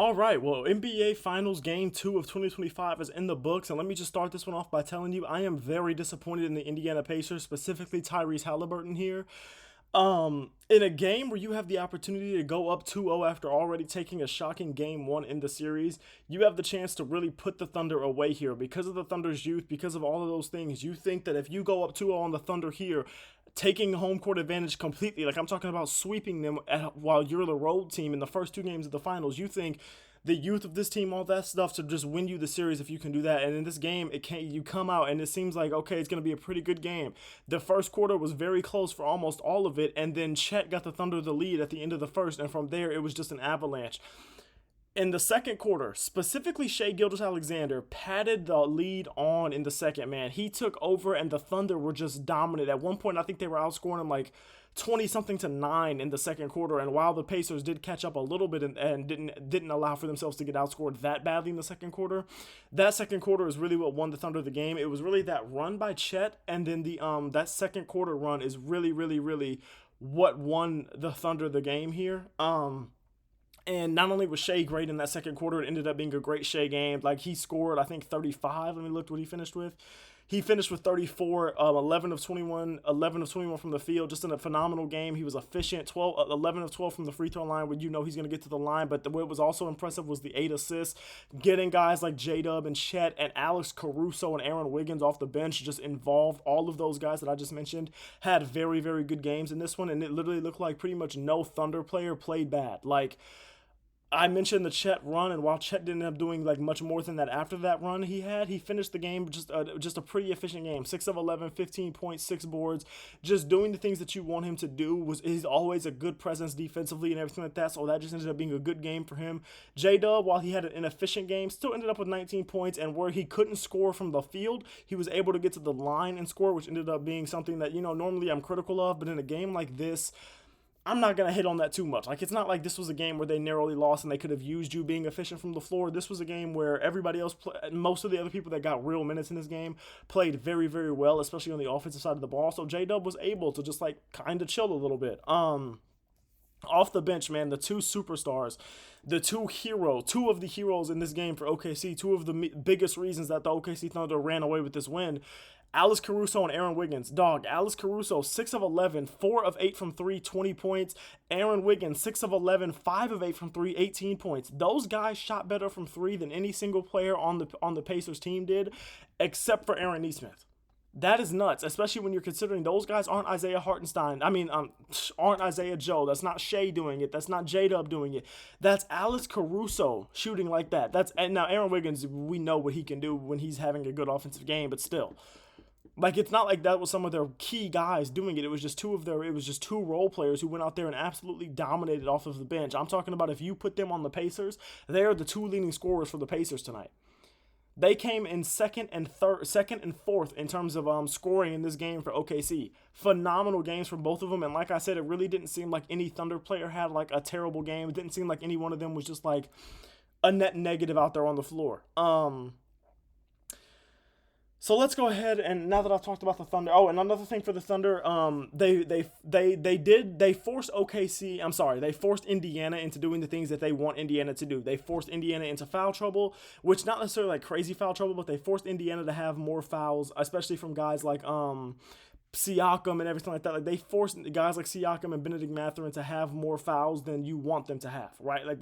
All right, well, NBA Finals Game 2 of 2025 is in the books, and let me just start this one off by telling you I am very disappointed in the Indiana Pacers, specifically Tyrese Halliburton here. In a game where you have the opportunity to go up 2-0 after already taking a shocking game 1 in the series, you have the chance to really put the Thunder away here. Because of the Thunder's youth, because of all of those things, you think that if you go up 2-0 on the Thunder here, taking home court advantage completely, like I'm talking about sweeping them while you're the road team in the first 2 games of the finals, you think the youth of this team, all that stuff, to just win you the series if you can do that. And in this game, it can't. You come out and it seems like okay, it's gonna be a pretty good game. The first quarter was very close for almost all of it, and then Chet got the Thunder the lead at the end of the first, and from there it was just an avalanche. In the second quarter, specifically Shea Gilgeous-Alexander padded the lead on in the second, man. He took over and the Thunder were just dominant. At one point, I think they were outscoring him like 20 something to 9 in the second quarter. And while the Pacers did catch up a little bit and didn't allow for themselves to get outscored that badly in the second quarter, that second quarter is really what won the Thunder the game. It was really that run by Chet, and then the that second quarter run is really what won the Thunder the game here. And not only was Shea great in that second quarter, it ended up being a great Shea game. Like, he scored, I think, 35. Let me look what he finished with. He finished with 34, 11 of 21, 11 of 21 from the field, just in a phenomenal game. He was efficient, 11 of 12 from the free throw line when you know he's going to get to the line. But what was also impressive was the 8 assists, getting guys like J-Dub and Chet and Alex Caruso and Aaron Wiggins off the bench just involved. All of those guys that I just mentioned had very good games in this one, and it literally looked like pretty much no Thunder player played bad. Like, I mentioned the Chet run, and while Chet didn't end up doing like much more than that after that run he finished the game just a pretty efficient game. 6 of 11, 15 points, 6 boards, just doing the things that you want him to do. He's always a good presence defensively and everything like that, so that just ended up being a good game for him. J-Dub, while he had an inefficient game, still ended up with 19 points, and where he couldn't score from the field, he was able to get to the line and score, which ended up being something that, normally I'm critical of, but in a game like this, I'm not going to hit on that too much. Like, it's not like this was a game where they narrowly lost and they could have used you being efficient from the floor. This was a game where everybody else, most of the other people that got real minutes in this game played very well, especially on the offensive side of the ball. So J-Dub was able to just, like, kind of chill a little bit. Off the bench, man, the 2 superstars, the 2 of the heroes in this game for OKC, 2 of the biggest reasons that the OKC Thunder ran away with this win. Alex Caruso and Aaron Wiggins. Dog, Alex Caruso, 6 of 11, 4 of 8 from 3, 20 points. Aaron Wiggins, 6 of 11, 5 of 8 from 3, 18 points. Those guys shot better from 3 than any single player on the Pacers team did, except for Aaron Nesmith. That is nuts, especially when you're considering those guys aren't Isaiah Hartenstein. Aren't Isaiah Joe. That's not Shea doing it. That's not J-Dub doing it. That's Alex Caruso shooting like that. And now Aaron Wiggins, we know what he can do when he's having a good offensive game, but still. Like, it's not like that was some of their key guys doing it. It was just 2 role players who went out there and absolutely dominated off of the bench. I'm talking about if you put them on the Pacers, they are the 2 leading scorers for the Pacers tonight. They came in second and fourth in terms of scoring in this game for OKC. Phenomenal games from both of them, and like I said, it really didn't seem like any Thunder player had like a terrible game. It didn't seem like any one of them was just like a net negative out there on the floor. So let's go ahead, and now that I've talked about the Thunder, and another thing for the Thunder, they forced OKC, they forced Indiana into doing the things that they want Indiana to do. They forced Indiana into foul trouble, which not necessarily like crazy foul trouble, but they forced Indiana to have more fouls, especially from guys like Siakam and everything like that. Like, they forced guys like Siakam and Benedict Mathurin to have more fouls than you want them to have, right? Like,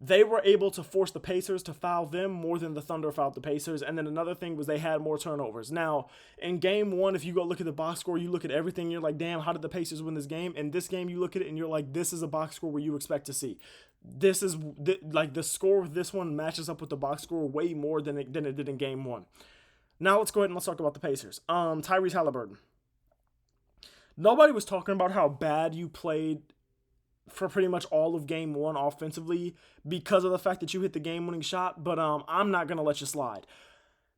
they were able to force the Pacers to foul them more than the Thunder fouled the Pacers. And then another thing was they had more turnovers. Now, in game 1, if you go look at the box score, you look at everything, you're like, damn, how did the Pacers win this game? In this game, you look at it and you're like, this is a box score where you expect to see. This is, like, the score of this one matches up with the box score way more than it did in game 1. Now, let's go ahead and let's talk about the Pacers. Tyrese Halliburton. Nobody was talking about how bad you played for pretty much all of game 1 offensively because of the fact that you hit the game-winning shot, but I'm not going to let you slide.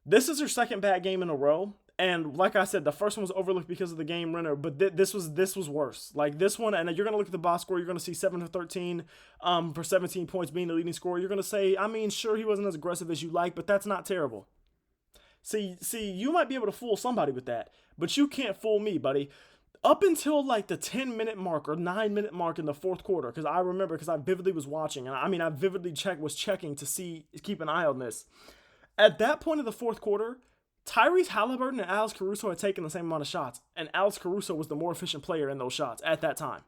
This is your second bad game in a row, and like I said, the first one was overlooked because of the game winner, but this was worse. Like, this one, and you're going to look at the box score, you're going to see 7 of 13 for 17 points being the leading scorer. You're going to say, sure, he wasn't as aggressive as you like, but that's not terrible. See, you might be able to fool somebody with that, but you can't fool me, buddy. up until like the 10-minute mark or 9-minute mark in the fourth quarter, because I remember, because I vividly was watching, and I vividly was checking to keep an eye on this. At that point of the fourth quarter, Tyrese Halliburton and Alex Caruso had taken the same amount of shots, and Alex Caruso was the more efficient player in those shots at that time.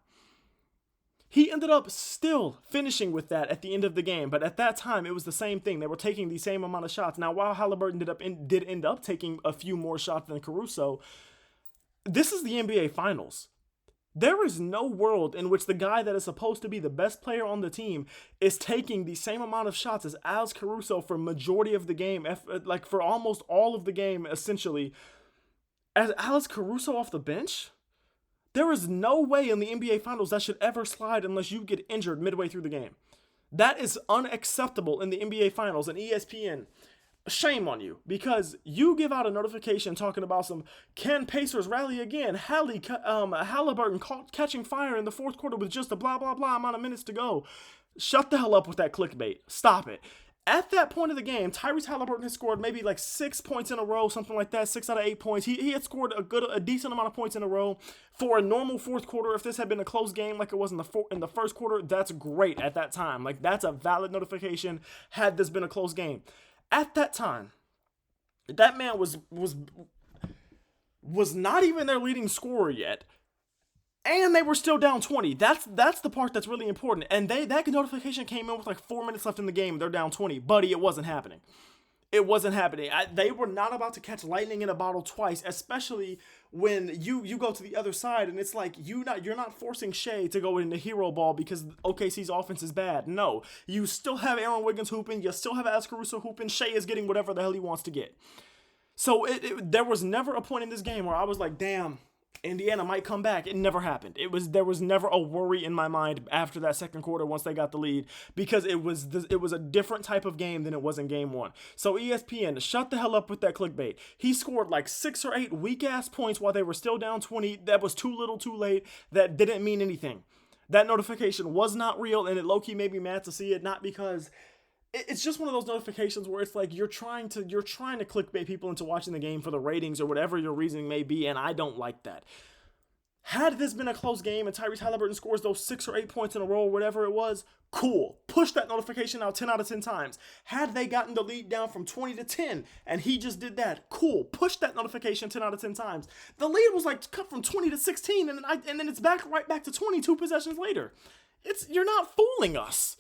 He ended up still finishing with that at the end of the game, but at that time, it was the same thing. They were taking the same amount of shots. Now, while Halliburton did end up taking a few more shots than Caruso, this is the NBA Finals. There is no world in which the guy that is supposed to be the best player on the team is taking the same amount of shots as Alex Caruso for majority of the game, like for almost all of the game, essentially, as Alex Caruso off the bench. There is no way in the NBA Finals that should ever slide unless you get injured midway through the game. That is unacceptable in the NBA Finals, and ESPN, shame on you, because you give out a notification talking about can Pacers rally again? Halliburton catching fire in the fourth quarter with just a blah, blah, blah amount of minutes to go. Shut the hell up with that clickbait. Stop it. At that point of the game, Tyrese Halliburton had scored maybe like 6 points in a row, something like that, 6 out of 8 points. He had scored a decent amount of points in a row for a normal fourth quarter. If this had been a close game like it was in the first quarter, that's great at that time. Like, that's a valid notification had this been a close game. At that time, that man was not even their leading scorer yet. And they were still down 20. That's the part that's really important. And that notification came in with like 4 minutes left in the game. They're down 20. Buddy, it wasn't happening. It wasn't happening. They were not about to catch lightning in a bottle twice, especially when you go to the other side and it's like you're not forcing Shea to go into hero ball because OKC's offense is bad. No, you still have Aaron Wiggins hooping. You still have Alex Caruso hooping. Shea is getting whatever the hell he wants to get. So there was never a point in this game where I was like, damn, Indiana might come back. It never happened. There was never a worry in my mind after that second quarter once they got the lead, because it was a different type of game than it was in game one. So ESPN, shut the hell up with that clickbait. He scored like 6 or 8 weak ass points while they were still down 20. That was too little, too late. That didn't mean anything. That notification was not real, and it low-key made me mad to see it, not because it's just one of those notifications where it's like you're trying to clickbait people into watching the game for the ratings or whatever your reasoning may be, and I don't like that. Had this been a close game and Tyrese Halliburton scores those 6 or 8 points in a row or whatever it was, cool. Push that notification out 10 out of 10 times. Had they gotten the lead down from 20 to 10 and he just did that, cool. Push that notification 10 out of 10 times. The lead was like cut from 20 to 16 and then it's right back to 22 possessions later. You're not fooling us.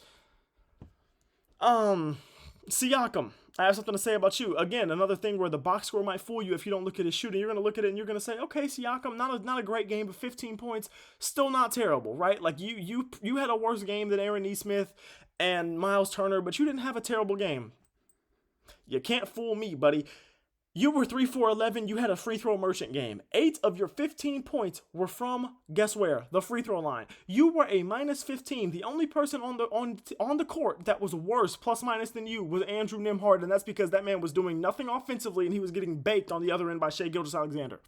Siakam, I have something to say about you. Again, another thing where the box score might fool you if you don't look at his shooting. You're going to look at it and you're going to say, okay, Siakam, not a great game, but 15 points, still not terrible, right? Like, you had a worse game than Aaron Nesmith and Miles Turner, but you didn't have a terrible game. You can't fool me, buddy. You were 3-for-11. You had a free throw merchant game. 8 of your 15 points were from, guess where? The free throw line. You were a minus 15. The only person on the court that was worse, plus minus, than you was Andrew Nembhard, and that's because that man was doing nothing offensively and he was getting baked on the other end by Shai Gilgeous-Alexander.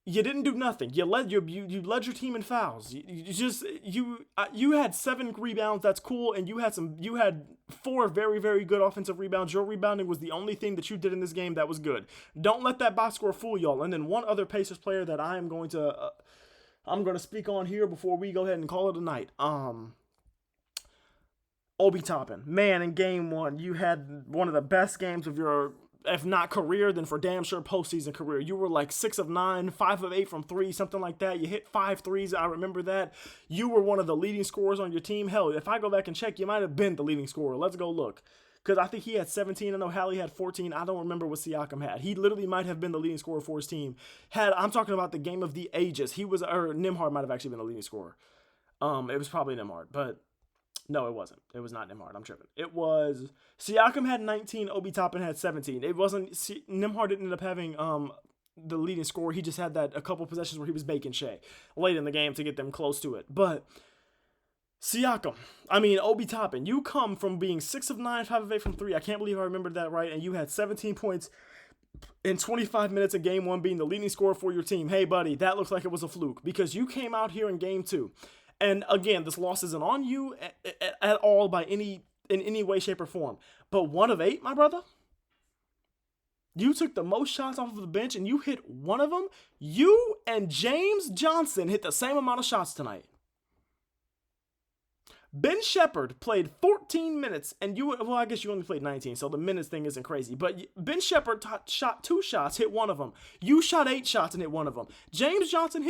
You didn't do nothing. You led your team in fouls. You had 7 rebounds. That's cool, and you had 4 very, very good offensive rebounds. Your rebounding was the only thing that you did in this game that was good. Don't let that box score fool y'all. And then one other Pacers player that I'm going to speak on here before we go ahead and call it a night. Obi Toppin, man, in game 1, you had one of the best games of your, if not career, then for damn sure postseason career. You were like 6 of 9, 5 of 8 from 3, something like that. You hit 5 threes. I remember that. You were one of the leading scorers on your team. Hell, if I go back and check, you might have been the leading scorer. Let's go look. Because I think he had 17. I know Hallie had 14. I don't remember what Siakam had. He literally might have been the leading scorer for his team. I'm talking about the game of the ages. Nembhard might have actually been the leading scorer. It was probably Nembhard, but no, it wasn't. It was not Nembhard. I'm tripping. It was Siakam had 19. Obi Toppin had 17. It wasn't. Nembhard didn't end up having the leading scorer. He just had a couple possessions where he was baking Shai late in the game to get them close to it. But Obi Toppin, you come from being 6 of 9, 5 of 8 from 3. I can't believe I remembered that right. And you had 17 points in 25 minutes of game 1, being the leading scorer for your team. Hey, buddy, that looks like it was a fluke, because you came out here in game 2. And again, this loss isn't on you at all in any way, shape, or form. But 1 of 8, my brother? You took the most shots off of the bench and you hit one of them. You and James Johnson hit the same amount of shots tonight. Ben Shepherd played 14 minutes, and well, I guess you only played 19, so the minutes thing isn't crazy. But Ben Shepherd shot 2 shots, hit one of them. You shot 8 shots and hit one of them. James Johnson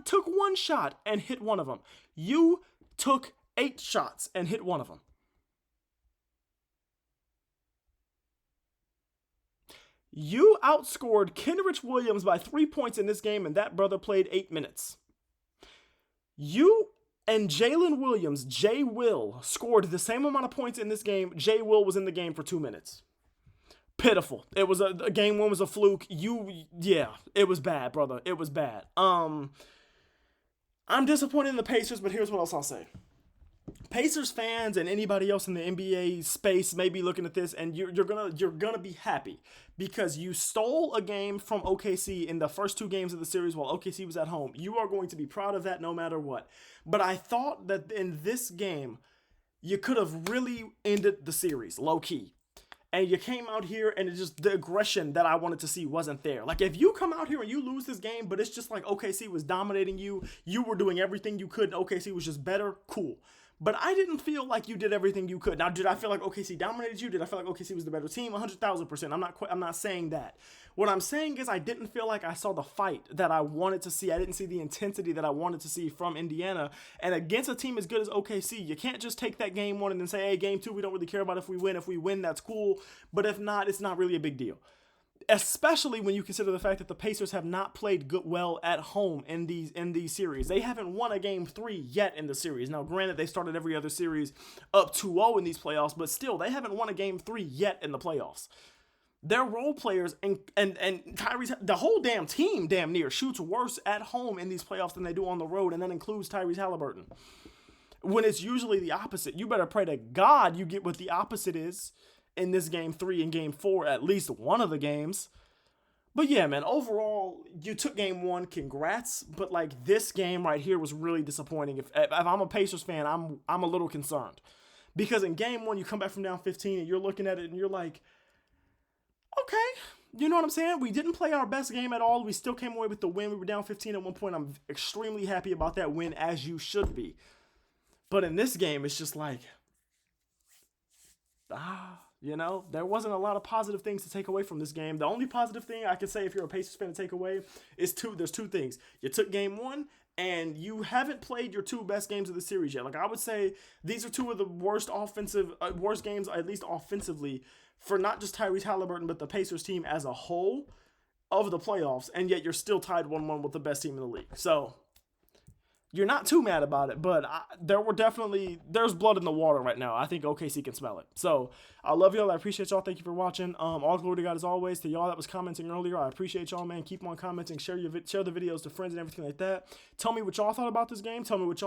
took 1 shot and hit one of them. You took 8 shots and hit one of them. You outscored Kenrich Williams by 3 points in this game, and that brother played 8 minutes. You and Jalen Williams, J. Will, scored the same amount of points in this game. J. Will was in the game for 2 minutes. Pitiful. It was a game one was a fluke. Yeah, it was bad, brother. It was bad. I'm disappointed in the Pacers, but here's what else I'll say. Pacers fans and anybody else in the NBA space may be looking at this, and you're gonna be happy because you stole a game from OKC in the first 2 games of the series while OKC was at home. You are going to be proud of that no matter what. But I thought that in this game, you could have really ended the series low key. And you came out here and the aggression that I wanted to see wasn't there. Like, if you come out here and you lose this game, but it's just like OKC was dominating you, you were doing everything you could, and OKC was just better, cool. But I didn't feel like you did everything you could. Now, did I feel like OKC dominated you? Did I feel like OKC was the better team? 100,000%. I'm not saying that. What I'm saying is I didn't feel like I saw the fight that I wanted to see. I didn't see the intensity that I wanted to see from Indiana. And against a team as good as OKC, you can't just take that game 1 and then say, hey, game 2, we don't really care about if we win. If we win, that's cool. But if not, it's not really a big deal. Especially when you consider the fact that the Pacers have not played well at home in these series. They haven't won a game 3 yet in the series. Now, granted, they started every other series up 2-0 in these playoffs, but still, they haven't won a game 3 yet in the playoffs. Their role players and Tyrese, the whole damn team damn near shoots worse at home in these playoffs than they do on the road, and that includes Tyrese Halliburton. When it's usually the opposite. You better pray to God you get what the opposite is in this game 3 and game 4, at least one of the games. But yeah, man, overall, you took game 1, congrats. But like, this game right here was really disappointing. If I'm a Pacers fan, I'm a little concerned. Because in game 1, you come back from down 15 and you're looking at it and you're like, okay, you know what I'm saying? We didn't play our best game at all. We still came away with the win. We were down 15 at one point. I'm extremely happy about that win, as you should be. But in this game, it's just like, you know, there wasn't a lot of positive things to take away from this game. The only positive thing I can say if you're a Pacers fan to take away is there's 2 things. You took game 1, and you haven't played your 2 best games of the series yet. Like, I would say these are 2 of the worst games, at least offensively, for not just Tyrese Halliburton, but the Pacers team as a whole of the playoffs, and yet you're still tied 1-1 with the best team in the league. So you're not too mad about it, but there's blood in the water right now. I think OKC can smell it. So I love y'all. I appreciate y'all. Thank you for watching. All glory to God as always. To y'all that was commenting earlier, I appreciate y'all, man. Keep on commenting. Share the videos to friends and everything like that. Tell me what y'all thought about this game. Tell me if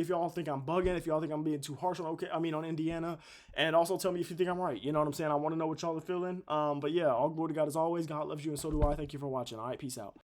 y'all think I'm bugging. If y'all think I'm being too harsh on Indiana, and also tell me if you think I'm right. You know what I'm saying? I want to know what y'all are feeling. But yeah, all glory to God as always. God loves you, and so do I. Thank you for watching. All right, peace out.